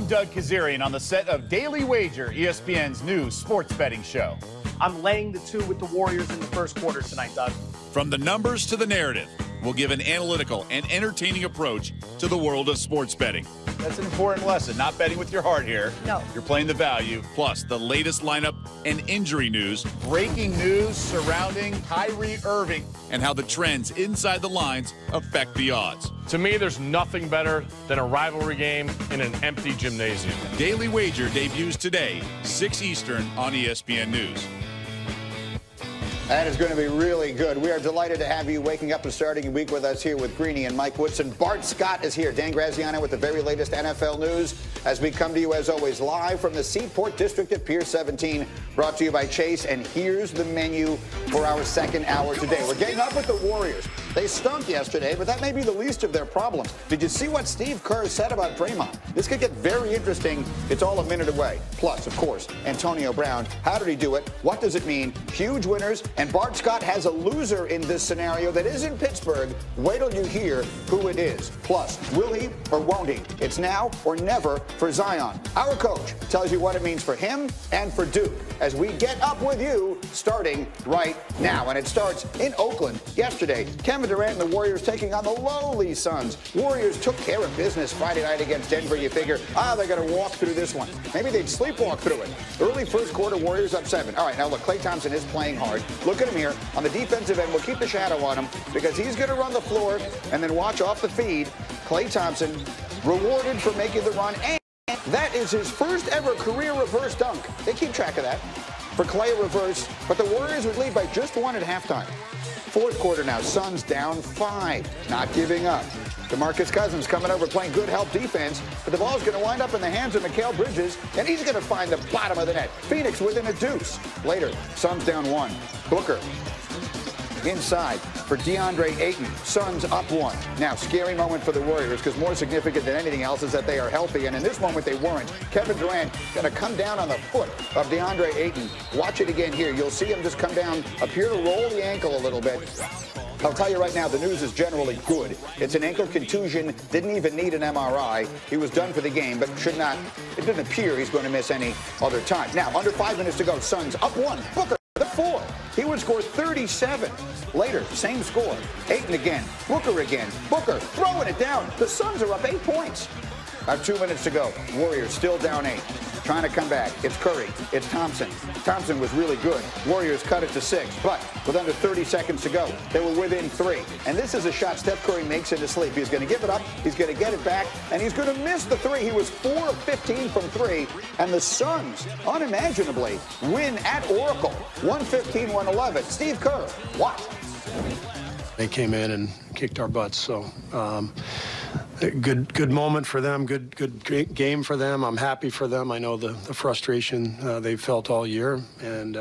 I'm Doug Kazarian on the set of Daily Wager, ESPN's new sports betting show. I'm laying the 2 with the Warriors in the first quarter tonight, Doug. From the numbers to the narrative, we'll give an analytical and entertaining approach to the world of sports betting. That's an important lesson. Not betting with your heart here. No. You're playing the value. Plus, the latest lineup and injury news, Breaking news surrounding Kyrie Irving, and how the trends inside the lines affect the odds. To me, there's nothing better than a rivalry game in an empty gymnasium. Daily Wager debuts today, 6 Eastern on ESPN News. That is going to be really good. We are delighted to have you waking up and starting your week with us here with Greeny and Mike Woodson. Bart Scott is here. Dan Graziano with the very latest NFL news as we come to you, as always, live from the Seaport District at Pier 17, brought to you by Chase. And here's the menu for our second hour today. We're getting up with the Warriors. They stunk yesterday, but that may be the least of their problems. Did you see what Steve Kerr said about Draymond? This could get very interesting. It's all a minute away. Plus, of course, Antonio Brown. How did he do it? What does it mean? Huge winners. And Bart Scott has a loser in this scenario that is in Pittsburgh. Wait till you hear who it is. Plus, will he or won't he? It's now or never for Zion. Our coach tells you what it means for him and for Duke as we get up with you starting right now. And it starts in Oakland yesterday. Kevin Durant and the Warriors taking on the lowly Suns. Warriors took care of business Friday night against Denver. You figure, they're going to walk through this one. Maybe they'd sleepwalk through it. Early first quarter, Warriors up 7. All right, now look, Klay Thompson is playing hard. Look at him here on the defensive end. We'll keep the shadow on him because he's going to run the floor and then watch off the feed. Klay Thompson rewarded for making the run, and that is his first ever career reverse dunk. They keep track of that. For Klay, a reverse, but the Warriors would lead by just 1 at halftime. Fourth quarter now, Suns down 5, not giving up. DeMarcus Cousins coming over playing good help defense, but the ball's going to wind up in the hands of Mikal Bridges, and he's going to find the bottom of the net. Phoenix within a deuce. Later, Suns down 1. Booker inside for DeAndre Ayton. Suns up 1. Now, scary moment for the Warriors because more significant than anything else is that they are healthy, and in this moment they weren't. Kevin Durant going to come down on the foot of DeAndre Ayton. Watch it again here. You'll see him just come down, appear to roll the ankle a little bit. I'll tell you right now, the news is generally good. It's an ankle contusion, didn't even need an MRI. He was done for the game, but it didn't appear he's going to miss any other time. Now, under 5 minutes to go, Suns up 1. Booker the 4. He would score 37. Later, same score. Ayton again. Booker again. Booker throwing it down. The Suns are up 8 points. About 2 minutes to go. Warriors still down 8. Trying to come back. It's Curry. It's Thompson. Thompson was really good. Warriors cut it to 6. But with under 30 seconds to go, they were within 3. And this is a shot Steph Curry makes in his sleep. He's going to give it up. He's going to get it back. And he's going to miss the 3. He was 4 of 15 from 3. And the Suns, unimaginably, win at Oracle. 115-111. Steve Kerr. What? They came in and kicked our butts. So good moment for them. Good game for them. I'm happy for them. I know the frustration they've felt all year, and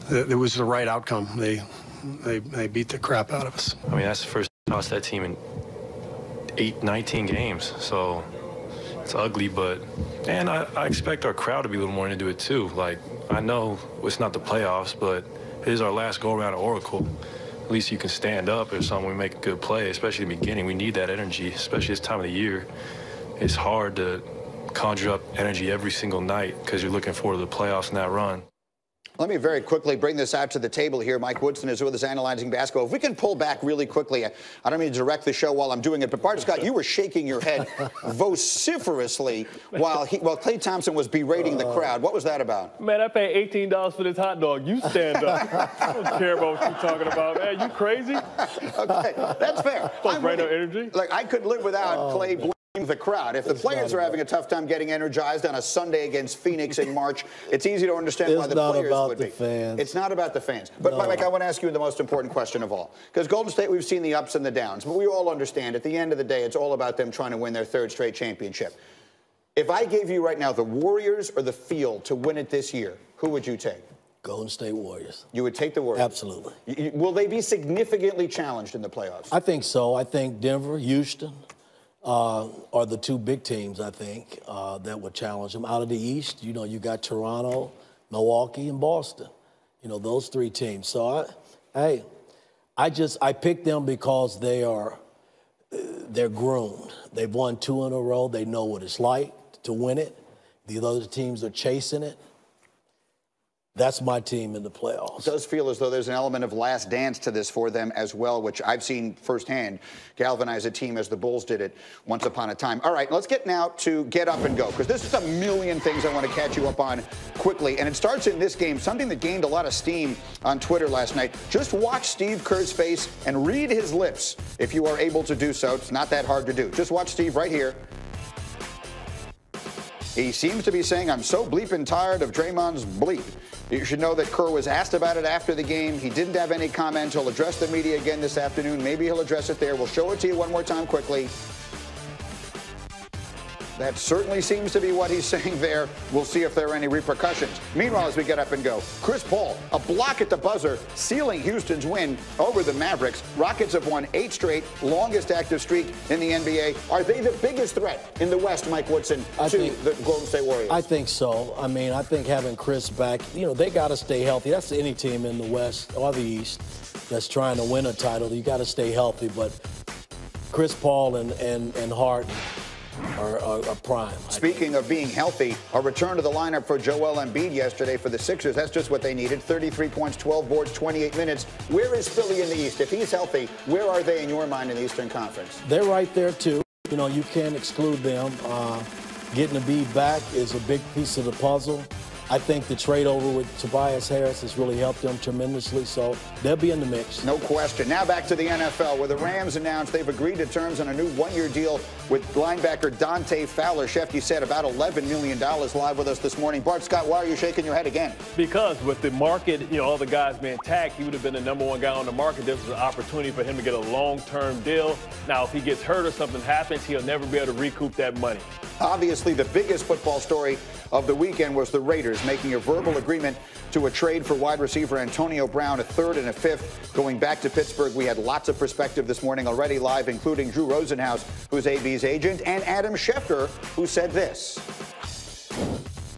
it was the right outcome. They beat the crap out of us. I mean, that's the first time I lost that team in 19 games. So it's ugly, but and I expect our crowd to be a little more into it too. Like, I know it's not the playoffs, but it is our last go around at Oracle. At least you can stand up if someone make a good play, especially in the beginning. We need that energy, especially this time of the year. It's hard to conjure up energy every single night because you're looking forward to the playoffs and that run. Let me very quickly bring this out to the table here. Mike Woodson is with us analyzing basketball. If we can pull back really quickly, I don't mean to direct the show while I'm doing it, but Bart Scott, you were shaking your head vociferously while Klay Thompson was berating the crowd. What was that about? Man, I paid $18 for this hot dog. You stand up. I don't care about what you're talking about. Man, you crazy? Okay, that's fair. Don't bring no energy. Like, I could live without Klay blaming the crowd. If the players are having a tough time getting energized on a Sunday against Phoenix in March, it's easy to understand why the players would be. It's not about the fans. But, Mike, I want to ask you the most important question of all. Because Golden State, we've seen the ups and the downs. But we all understand at the end of the day, it's all about them trying to win their 3rd straight championship. If I gave you right now the Warriors or the field to win it this year, who would you take? Golden State Warriors. You would take the Warriors? Absolutely. Will they be significantly challenged in the playoffs? I think so. I think Denver, Houston are the 2 big teams, I think, that would challenge them. Out of the East, you got Toronto, Milwaukee, and Boston. Those 3 teams. So, I picked them because they're groomed. They've won 2 in a row. They know what it's like to win it. The other teams are chasing it. That's my team in the playoffs. It does feel as though there's an element of last dance to this for them as well, which I've seen firsthand galvanize a team as the Bulls did it once upon a time. All right, let's get now to Get Up and Go, because this is a million things I want to catch you up on quickly. And it starts in this game, something that gained a lot of steam on Twitter last night. Just watch Steve Kerr's face and read his lips if you are able to do so. It's not that hard to do. Just watch Steve right here. He seems to be saying, I'm so bleeping tired of Draymond's bleep. You should know that Kerr was asked about it after the game. He didn't have any comment. He'll address the media again this afternoon. Maybe he'll address it there. We'll show it to you one more time quickly. That certainly seems to be what he's saying there. We'll see if there are any repercussions. Meanwhile, as we get up and go, Chris Paul, a block at the buzzer, sealing Houston's win over the Mavericks. Rockets have won 8 straight, longest active streak in the NBA. Are they the biggest threat in the West, Mike Woodson, to the Golden State Warriors? I think so. I mean, I think having Chris back, you know, they got to stay healthy. That's any team in the West or the East that's trying to win a title. You got to stay healthy. But Chris Paul and Harden are prime. Speaking of being healthy, a return to the lineup for Joel Embiid yesterday for the Sixers. That's just what they needed. 33 points, 12 boards, 28 minutes. Where is Philly in the East? If he's healthy, where are they in your mind in the Eastern Conference? They're right there, too. You know, you can't exclude them. Getting Embiid back is a big piece of the puzzle. I think the trade over with Tobias Harris has really helped them tremendously, so they'll be in the mix. No question. Now back to the NFL, where the Rams announced they've agreed to terms on a new one-year deal with linebacker Dante Fowler. Shefty said about $11 million live with us this morning. Bart Scott, why are you shaking your head again? Because with the market, you know, all the guys being tagged, he would have been the #1 guy on the market. This was an opportunity for him to get a long-term deal. Now, if he gets hurt or something happens, he'll never be able to recoup that money. Obviously, the biggest football story of the weekend was the Raiders making a verbal agreement to a trade for wide receiver Antonio Brown, a 3rd and a 5th, going back to Pittsburgh. We had lots of perspective this morning already live, including Drew Rosenhaus, who's AB's agent, and Adam Schefter, who said this.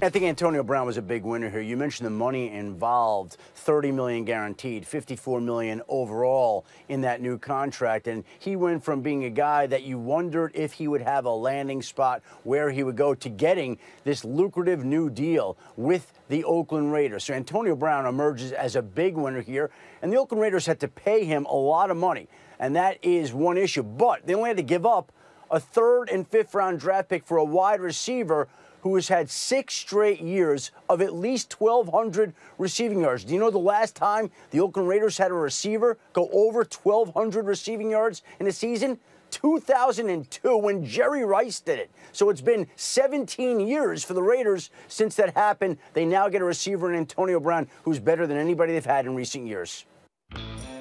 I think Antonio Brown was a big winner here. You mentioned the money involved, $30 million guaranteed, $54 million overall in that new contract. And he went from being a guy that you wondered if he would have a landing spot where he would go to getting this lucrative new deal with the Oakland Raiders. So Antonio Brown emerges as a big winner here. And the Oakland Raiders had to pay him a lot of money. And that is one issue. But they only had to give up a 3rd and 5th round draft pick for a wide receiver who has had 6 straight years of at least 1,200 receiving yards. Do you know the last time the Oakland Raiders had a receiver go over 1,200 receiving yards in a season? 2002, when Jerry Rice did it. So it's been 17 years for the Raiders since that happened. They now get a receiver in Antonio Brown who's better than anybody they've had in recent years.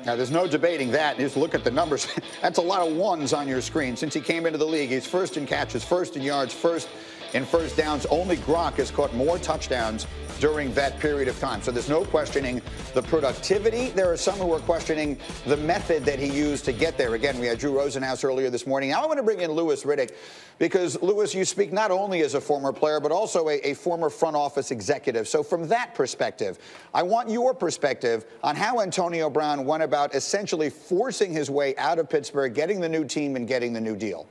Now, there's no debating that. Just look at the numbers. That's a lot of ones on your screen. Since he came into the league, he's 1st in catches, 1st in yards, 1st in first downs. Only Gronk has caught more touchdowns during that period of time. So there's no questioning the productivity. There are some who are questioning the method that he used to get there. Again, we had Drew Rosenhaus earlier this morning. Now I want to bring in Louis Riddick, because, Louis, you speak not only as a former player, but also a former front office executive. So from that perspective, I want your perspective on how Antonio Brown went about essentially forcing his way out of Pittsburgh, getting the new team and getting the new deal.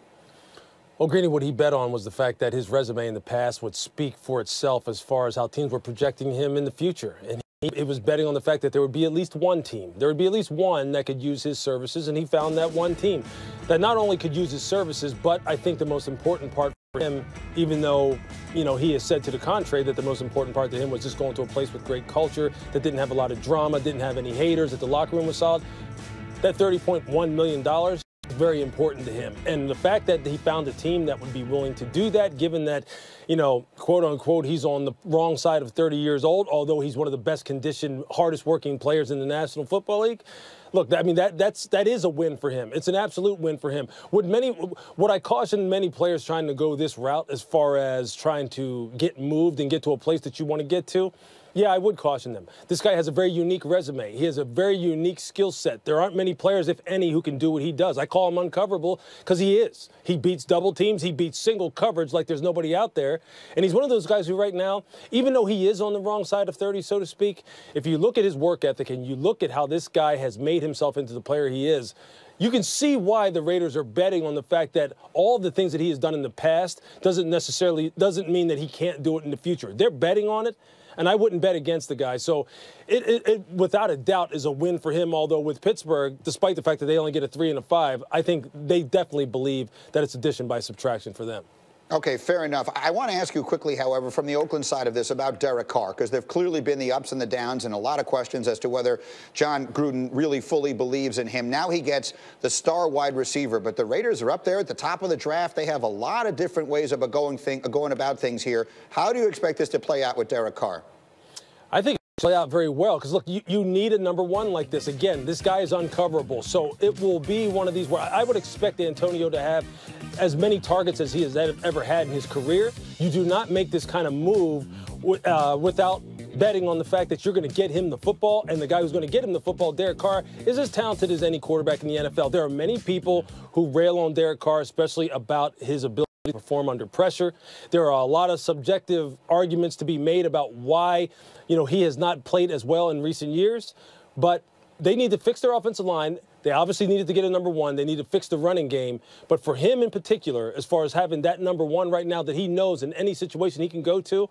Well, Greeny, what he bet on was the fact that his resume in the past would speak for itself as far as how teams were projecting him in the future. And he was betting on the fact that there would be at least one team. There would be at least one that could use his services, and he found that one team that not only could use his services, but I think the most important part for him, even though, you know, he has said to the contrary that the most important part to him was just going to a place with great culture, that didn't have a lot of drama, didn't have any haters, that the locker room was solid. That $30.1 million very important to him. And the fact that he found a team that would be willing to do that, given that, you know, quote unquote, he's on the wrong side of 30 years old, although he's one of the best conditioned, hardest working players in the National Football League. Look, I mean, that is a win for him. It's an absolute win for him. Would I caution many players trying to go this route as far as trying to get moved and get to a place that you want to get to? Yeah, I would caution them. This guy has a very unique resume. He has a very unique skill set. There aren't many players, if any, who can do what he does. I call him uncoverable because he is. He beats double teams. He beats single coverage like there's nobody out there. And he's one of those guys who right now, even though he is on the wrong side of 30, so to speak, if you look at his work ethic and you look at how this guy has made himself into the player he is, you can see why the Raiders are betting on the fact that all the things that he has done in the past doesn't mean that he can't do it in the future. They're betting on it, and I wouldn't bet against the guy. So it without a doubt is a win for him, although with Pittsburgh, despite the fact that they only get a 3 and a 5, I think they definitely believe that it's addition by subtraction for them. Okay, fair enough. I want to ask you quickly, however, from the Oakland side of this about Derek Carr, because there have clearly been the ups and the downs and a lot of questions as to whether John Gruden really fully believes in him. Now he gets the star wide receiver, but the Raiders are up there at the top of the draft. They have a lot of different ways of going about things here. How do you expect this to play out with Derek Carr? I think play out very well because, look, you need a number one like this. Again, this guy is uncoverable, so it will be one of these where I would expect Antonio to have as many targets as he has ever had in his career. You do not make this kind of move without betting on the fact that you're going to get him the football, and the guy who's going to get him the football, Derek Carr, is as talented as any quarterback in the NFL. There are many people who rail on Derek Carr, especially about his ability to perform under pressure. There are a lot of subjective arguments to be made about why, he has not played as well in recent years, but they need to fix their offensive line. They obviously needed to get a number one. They need to fix the running game. But for him in particular, as far as having that number one right now that he knows in any situation he can go to,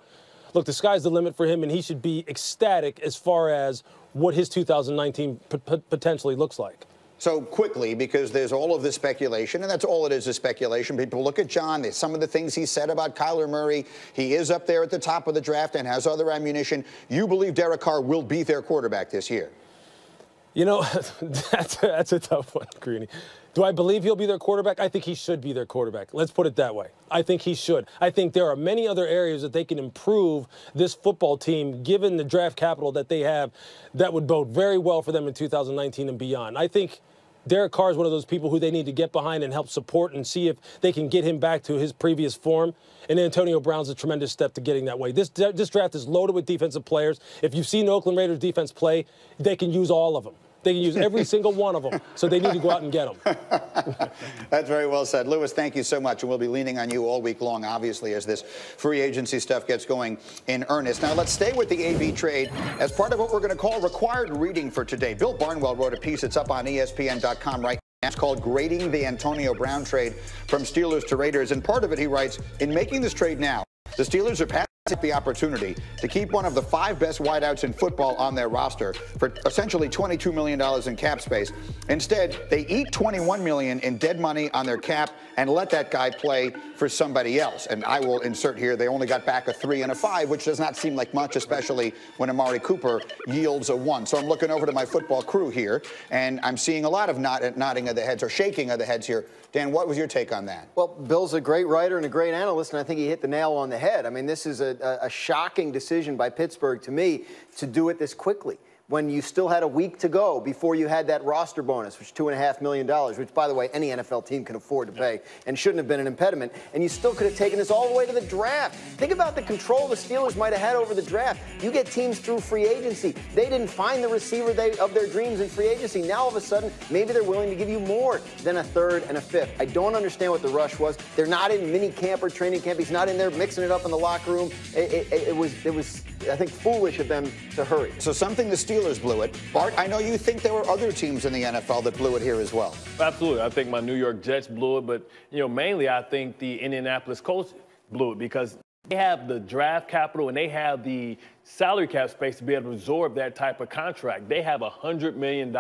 look, the sky's the limit for him, and he should be ecstatic as far as what his 2019 potentially looks like. So quickly, because there's all of this speculation, and that's all it is speculation. People look at John, there's some of the things he said about Kyler Murray. He is up there at the top of the draft and has other ammunition. You believe Derek Carr will be their quarterback this year? That's a tough one, Greeny. Do I believe he'll be their quarterback? I think he should be their quarterback. Let's put it that way. I think he should. I think there are many other areas that they can improve this football team, given the draft capital that they have, that would bode very well for them in 2019 and beyond. I think Derek Carr is one of those people who they need to get behind and help support and see if they can get him back to his previous form. And Antonio Brown's a tremendous step to getting that way. This draft is loaded with defensive players. If you've seen the Oakland Raiders defense play, they can use all of them. They can use every single one of them, so they need to go out and get them. That's very well said. Lewis, thank you so much, and we'll be leaning on you all week long, obviously, as this free agency stuff gets going in earnest. Now, let's stay with the AB trade as part of what we're going to call required reading for today. Bill Barnwell wrote a piece. It's up on ESPN.com right now. It's called Grading the Antonio Brown Trade from Steelers to Raiders, and part of it, he writes, in making this trade now, the Steelers are passing the opportunity to keep one of the 5 best wideouts in football on their roster for essentially $22 million in cap space. Instead, they eat $21 million in dead money on their cap and let that guy play for somebody else. And I will insert here, they only got back a 3 and a 5, which does not seem like much, especially when Amari Cooper yields a 1. So I'm looking over to my football crew here, and I'm seeing a lot of nodding of the heads or shaking of the heads here. Dan, what was your take on that? Well, Bill's a great writer and a great analyst, and I think he hit the nail on the head. I mean, this is a shocking decision by Pittsburgh to me to do it this quickly, when you still had a week to go before you had that roster bonus, which is $2.5 million, which, by the way, any NFL team can afford to pay and shouldn't have been an impediment. And you still could have taken this all the way to the draft. Think about the control the Steelers might have had over the draft. You get teams through free agency. They didn't find the receiver of their dreams in free agency. Now, all of a sudden, maybe they're willing to give you more than a 3rd and a 5th. I don't understand what the rush was. They're not in mini camp or training camp. He's not in there mixing it up in the locker room. It was, I think, foolish of them to hurry. So something the Steelers blew it. Bart, I know you think there were other teams in the NFL that blew it here as well. Absolutely. I think my New York Jets blew it, but, mainly I think the Indianapolis Colts blew it because they have the draft capital and they have the salary cap space to be able to absorb that type of contract. They have $100 million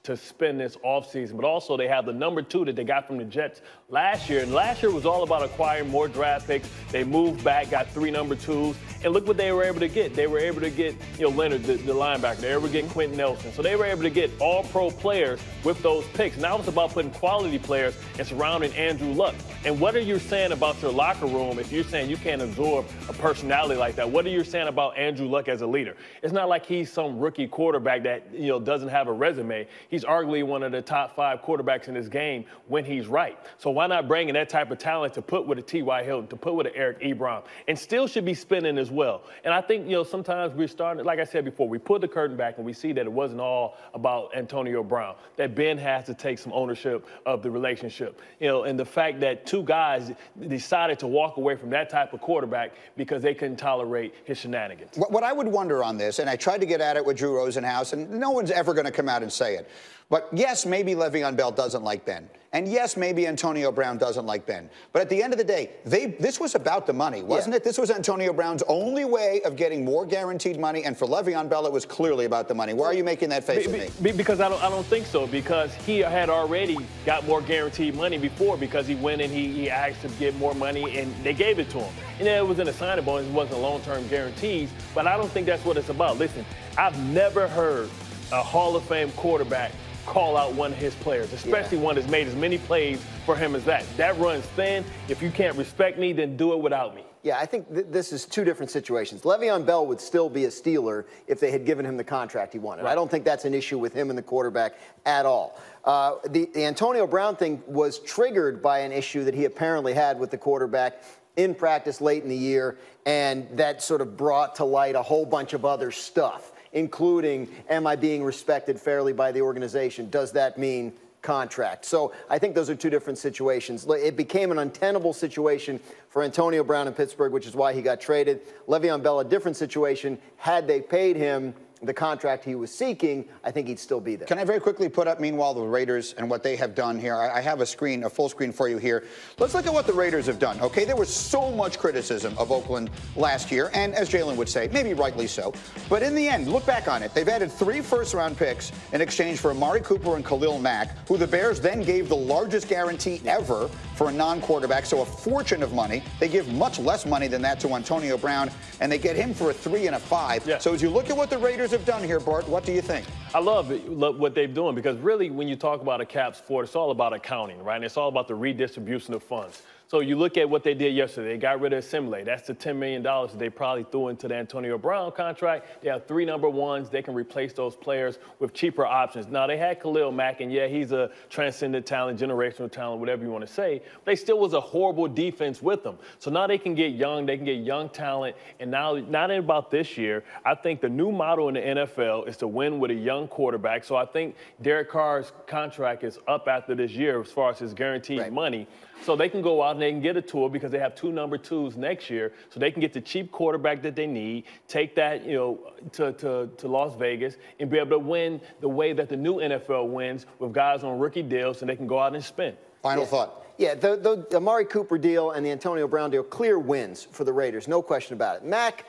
to spend this offseason, but also they have the number 2 that they got from the Jets last year. And last year was all about acquiring more draft picks. They moved back, got 3 number 2s, and look what they were able to get. They were able to get, Leonard, the linebacker. They were able to get Quentin Nelson. So they were able to get all-pro players with those picks. Now it's about putting quality players and surrounding Andrew Luck. And what are you saying about your locker room if you're saying you can't absorb a personality like that? What are you saying about Andrew Luck as a leader? It's not like he's some rookie quarterback that, doesn't have a resume. He's arguably one of the top 5 quarterbacks in this game when he's right. So why not bring in that type of talent to put with a T.Y. Hilton, to put with an Eric Ebron, and still should be spending as well. And I think, sometimes we're starting, like I said before, we pull the curtain back and we see that it wasn't all about Antonio Brown, that Ben has to take some ownership of the relationship. And the fact that 2 guys decided to walk away from that type of quarterback because they couldn't tolerate his shenanigans. What I would wonder on this, and I tried to get at it with Drew Rosenhaus, and no one's ever going to come out and say it, But yes, maybe Le'Veon Bell doesn't like Ben. And yes, maybe Antonio Brown doesn't like Ben. But at the end of the day, this was about the money, wasn't it? This was Antonio Brown's only way of getting more guaranteed money. And for Le'Veon Bell, it was clearly about the money. Why are you making that face at me? Because I don't think so. Because he had already got more guaranteed money before, because he went and he asked to get more money, and they gave it to him. And it was in a signing bonus. It wasn't long-term guarantees. But I don't think that's what it's about. Listen, I've never heard a Hall of Fame quarterback call out one of his players, especially one that's made as many plays for him as that. That runs thin. If you can't respect me, then do it without me. Yeah, I think this is two different situations. Le'Veon Bell would still be a Steeler if they had given him the contract he wanted. Right. I don't think that's an issue with him and the quarterback at all. The Antonio Brown thing was triggered by an issue that he apparently had with the quarterback in practice late in the year, and that sort of brought to light a whole bunch of other stuff, including, am I being respected fairly by the organization? Does that mean contract? So I think those are two different situations. It became an untenable situation for Antonio Brown in Pittsburgh, which is why he got traded. Le'Veon Bell, a different situation. Had they paid him the contract he was seeking, I think he'd still be there. Can I very quickly put up, meanwhile, the Raiders and what they have done here? I have a full screen for you here. Let's look at what the Raiders have done, okay? There was so much criticism of Oakland last year, and as Jalen would say, maybe rightly so. But in the end, look back on it. They've added 3 first-round picks in exchange for Amari Cooper and Khalil Mack, who the Bears then gave the largest guarantee ever for a non-quarterback, so a fortune of money. They give much less money than that to Antonio Brown, and they get him for a 3 and a 5. Yeah. So as you look at what the Raiders have done here, Bart, what do you think? I love what they're doing, because really when you talk about a cap sport, it's all about accounting, right? And it's all about the redistribution of funds. So you look at what they did yesterday. They got rid of Assimilate. That's the $10 million that they probably threw into the Antonio Brown contract. They have 3 number ones. They can replace those players with cheaper options. Now, they had Khalil Mack, and yeah, he's a transcendent talent, generational talent, whatever you want to say. But they still was a horrible defense with them. So now they can get young. They can get young talent. And now, not about this year, I think the new model in the NFL is to win with a young quarterback. So I think Derek Carr's contract is up after this year as far as his guaranteed money. So they can go out and they can get a tour, because they have 2 number 2s next year. So they can get the cheap quarterback that they need, take that, to Las Vegas, and be able to win the way that the new NFL wins, with guys on rookie deals, so they can go out and spend. Final thought. Yeah, the Amari Cooper deal and the Antonio Brown deal, clear wins for the Raiders, no question about it. Mack,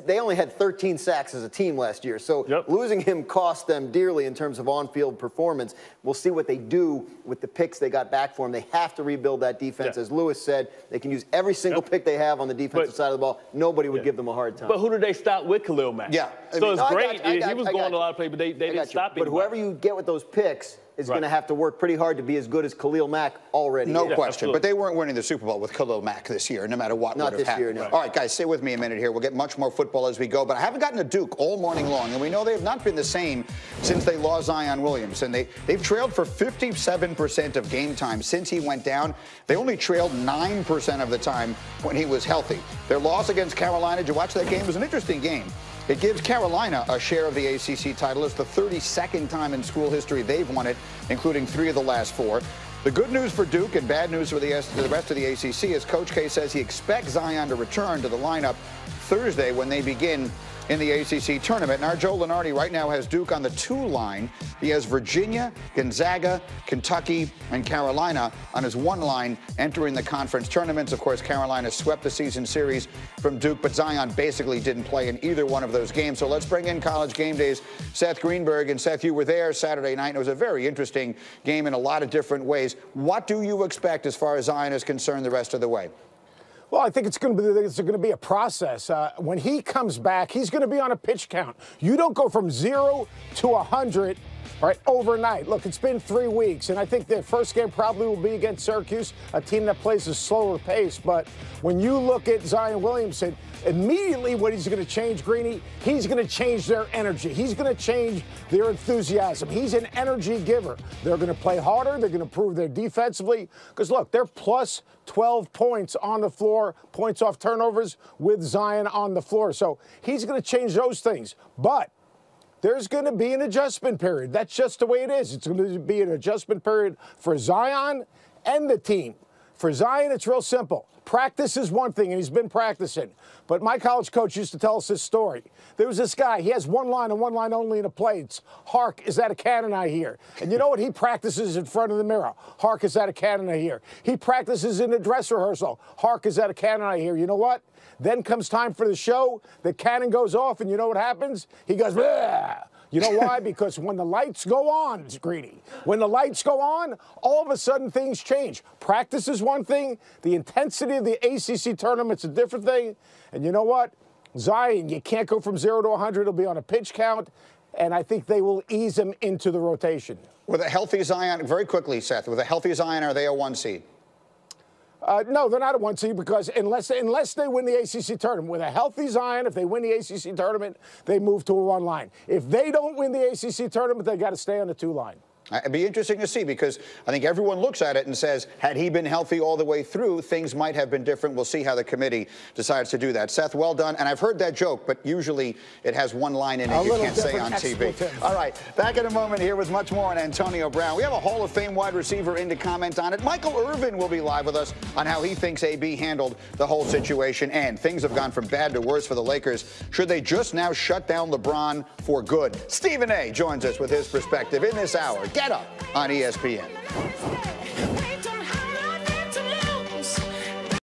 they only had 13 sacks as a team last year, so losing him cost them dearly in terms of on-field performance. We'll see what they do with the picks they got back for him. They have to rebuild that defense. As Lewis said, they can use every single pick they have on the defensive side of the ball. Nobody would give them a hard time. But who did they stop with Khalil Mack? Yeah. So it's great. He was going a lot of plays, but they didn't stop him. But whoever you get with those picks is going to have to work pretty hard to be as good as Khalil Mack already. No question. But they weren't winning the Super Bowl with Khalil Mack this year, no matter what would have happened. No. All right, guys, stay with me a minute here. We'll get much more football as we go. But I haven't gotten a Duke all morning long, and we know they have not been the same since they lost Zion Williamson. They've trailed for 57% of game time since he went down. They only trailed 9% of the time when he was healthy. Their loss against Carolina, did you watch that game? It was an interesting game. It gives Carolina a share of the ACC title. It's the 32nd time in school history they've won it, including 3 of the last 4. The good news for Duke and bad news for the rest of the ACC is Coach K says he expects Zion to return to the lineup Thursday when they begin in the ACC tournament. And our Joe Lunardi right now has Duke on the 2 line. He has Virginia, Gonzaga, Kentucky, and Carolina on his 1 line entering the conference tournaments. Of course, Carolina swept the season series from Duke, but Zion basically didn't play in either one of those games. So let's bring in College Game Day's Seth Greenberg. And Seth, you were there Saturday night. And it was a very interesting game in a lot of different ways. What do you expect as far as Zion is concerned the rest of the way? Well, I think it's going to be a process. When he comes back, he's going to be on a pitch count. You don't go from 0 to 100, right, overnight. Look, it's been 3 weeks, and I think their first game probably will be against Syracuse, a team that plays a slower pace. But when you look at Zion Williamson, immediately what he's going to change, Greeny, he's going to change their energy. He's going to change their enthusiasm. He's an energy giver. They're going to play harder. They're going to improve their defensively. Because, look, they're plus 12 points on the floor, points off turnovers with Zion on the floor. So he's going to change those things. But there's going to be an adjustment period. That's just the way it is. It's going to be an adjustment period for Zion and the team. For Zion, it's real simple. Practice is one thing, and he's been practicing. But my college coach used to tell us this story. There was this guy, he has one line and one line only in a play. It's, "Hark, is that a cannon I hear?" And you know what? He practices in front of the mirror. "Hark, is that a cannon I hear?" He practices in a dress rehearsal. "Hark, is that a cannon I hear?" You know what? Then comes time for the show, the cannon goes off, and you know what happens? He goes, "Bleh." You know why? Because when the lights go on, Greeny, when the lights go on, all of a sudden things change. Practice is one thing. The intensity of the ACC tournament's a different thing. And you know what? Zion, you can't go from 0 to 100. It'll be on a pitch count. And I think they will ease him into the rotation. With a healthy Zion, very quickly, Seth, with a healthy Zion, are they a 1 seed? No, they're not a 1 seed because unless they win the ACC tournament, with a healthy Zion, if they win the ACC tournament, they move to a 1 line. If they don't win the ACC tournament, they got to stay on the 2 line. It'd be interesting to see because I think everyone looks at it and says, had he been healthy all the way through, things might have been different. We'll see how the committee decides to do that. Seth, well done. And I've heard that joke, but usually it has 1 line in it you can't say on TV. All right, back in a moment here with much more on Antonio Brown. We have a Hall of Fame wide receiver in to comment on it. Michael Irvin will be live with us on how he thinks AB handled the whole situation. And things have gone from bad to worse for the Lakers. Should they just now shut down LeBron for good? Stephen A. joins us with his perspective in this hour. Get Up on ESPN.